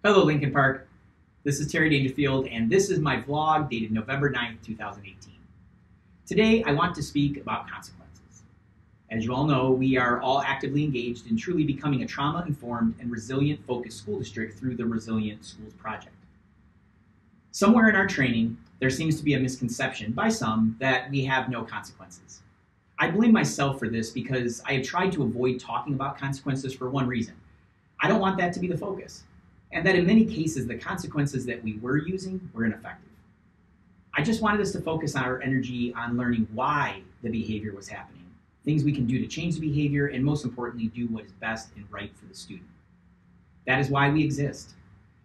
Hello, Lincoln Park. This is Terry Dangerfield, and this is my vlog dated November 9th, 2018. Today, I want to speak about consequences. As you all know, we are all actively engaged in truly becoming a trauma-informed and resilient-focused school district through the Resilient Schools Project. Somewhere in our training, there seems to be a misconception by some that we have no consequences. I blame myself for this because I have tried to avoid talking about consequences for one reason. I don't want that to be the focus, and that in many cases, the consequences that we were using were ineffective. I just wanted us to focus our energy on learning why the behavior was happening, things we can do to change the behavior, and most importantly, do what is best and right for the student. That is why we exist.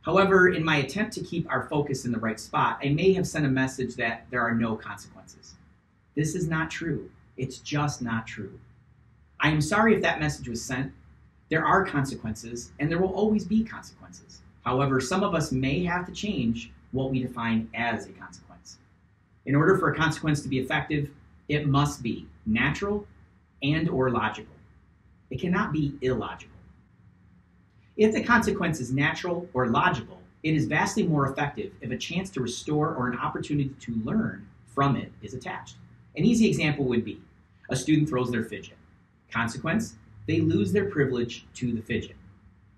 However, in my attempt to keep our focus in the right spot, I may have sent a message that there are no consequences. This is not true. It's just not true. I am sorry if that message was sent. There are consequences, and there will always be consequences. However, some of us may have to change what we define as a consequence. In order for a consequence to be effective, it must be natural and/or logical. It cannot be illogical. If the consequence is natural or logical, it is vastly more effective if a chance to restore or an opportunity to learn from it is attached. An easy example would be a student throws their fidget. Consequence, they lose their privilege to the fidget.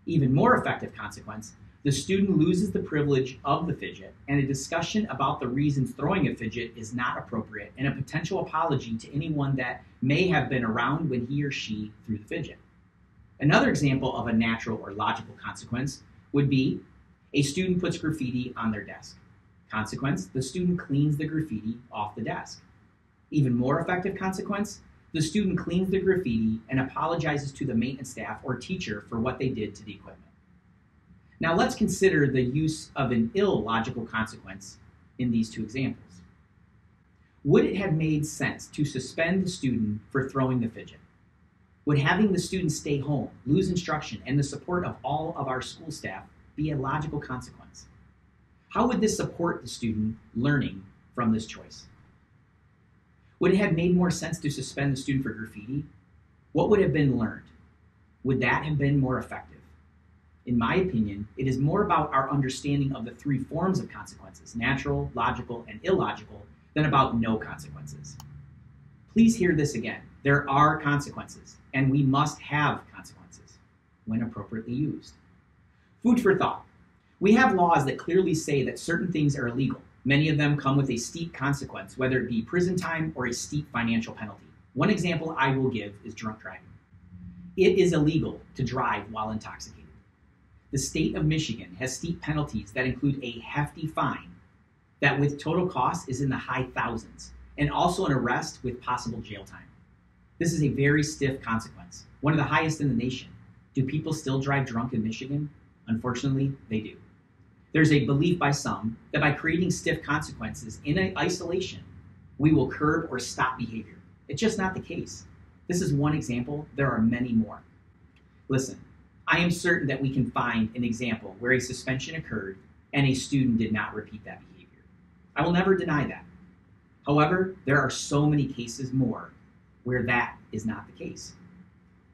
Even more effective consequence, the student loses the privilege of the fidget, and a discussion about the reasons throwing a fidget is not appropriate, and a potential apology to anyone that may have been around when he or she threw the fidget. Another example of a natural or logical consequence would be a student puts graffiti on their desk. Consequence, the student cleans the graffiti off the desk. Even more effective consequence, the student cleans the graffiti and apologizes to the maintenance staff or teacher for what they did to the equipment. Now let's consider the use of an illogical consequence in these two examples. Would it have made sense to suspend the student for throwing the fidget? Would having the student stay home, lose instruction, and the support of all of our school staff be a logical consequence? How would this support the student learning from this choice? Would it have made more sense to suspend the student for graffiti? What would have been learned? Would that have been more effective? In my opinion, it is more about our understanding of the three forms of consequences, natural, logical, and illogical, than about no consequences. Please hear this again. There are consequences, and we must have consequences when appropriately used. Food for thought. We have laws that clearly say that certain things are illegal. Many of them come with a steep consequence, whether it be prison time or a steep financial penalty. One example I will give is drunk driving. It is illegal to drive while intoxicated. The state of Michigan has steep penalties that include a hefty fine that with total cost is in the high thousands, and also an arrest with possible jail time. This is a very stiff consequence, one of the highest in the nation. Do people still drive drunk in Michigan? Unfortunately, they do. There's a belief by some that by creating stiff consequences in isolation, we will curb or stop behavior. It's just not the case. This is one example. There are many more. Listen, I am certain that we can find an example where a suspension occurred and a student did not repeat that behavior. I will never deny that. However, there are so many cases more where that is not the case.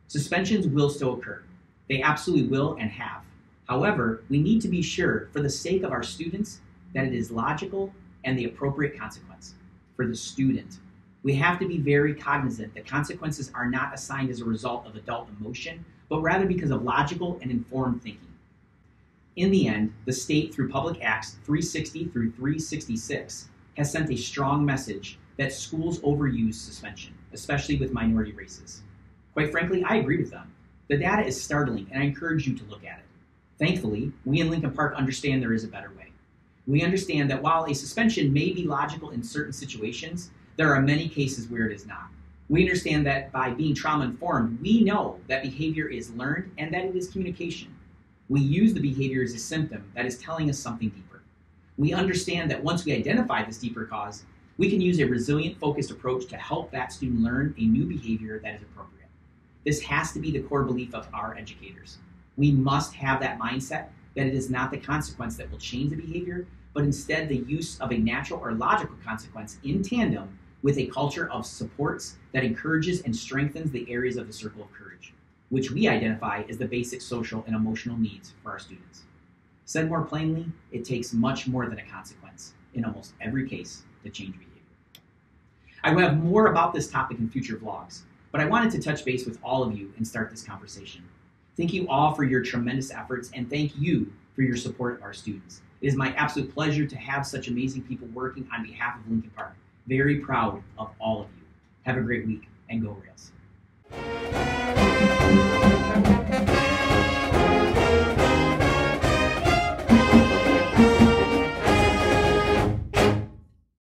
Suspensions will still occur. They absolutely will and have. However, we need to be sure, for the sake of our students, that it is logical and the appropriate consequence for the student. We have to be very cognizant that consequences are not assigned as a result of adult emotion, but rather because of logical and informed thinking. In the end, the state, through Public Acts 360 through 366, has sent a strong message that schools overuse suspension, especially with minority races. Quite frankly, I agree with them. The data is startling, and I encourage you to look at it. Thankfully, we in Lincoln Park understand there is a better way. We understand that while a suspension may be logical in certain situations, there are many cases where it is not. We understand that by being trauma-informed, we know that behavior is learned and that it is communication. We use the behavior as a symptom that is telling us something deeper. We understand that once we identify this deeper cause, we can use a resilient, focused approach to help that student learn a new behavior that is appropriate. This has to be the core belief of our educators. We must have that mindset that it is not the consequence that will change the behavior, but instead the use of a natural or logical consequence in tandem with a culture of supports that encourages and strengthens the areas of the circle of courage, which we identify as the basic social and emotional needs for our students. Said more plainly, it takes much more than a consequence in almost every case to change behavior. I will have more about this topic in future vlogs, but I wanted to touch base with all of you and start this conversation. Thank you all for your tremendous efforts, and thank you for your support of our students. It is my absolute pleasure to have such amazing people working on behalf of Lincoln Park. Very proud of all of you. Have a great week, and go Rails.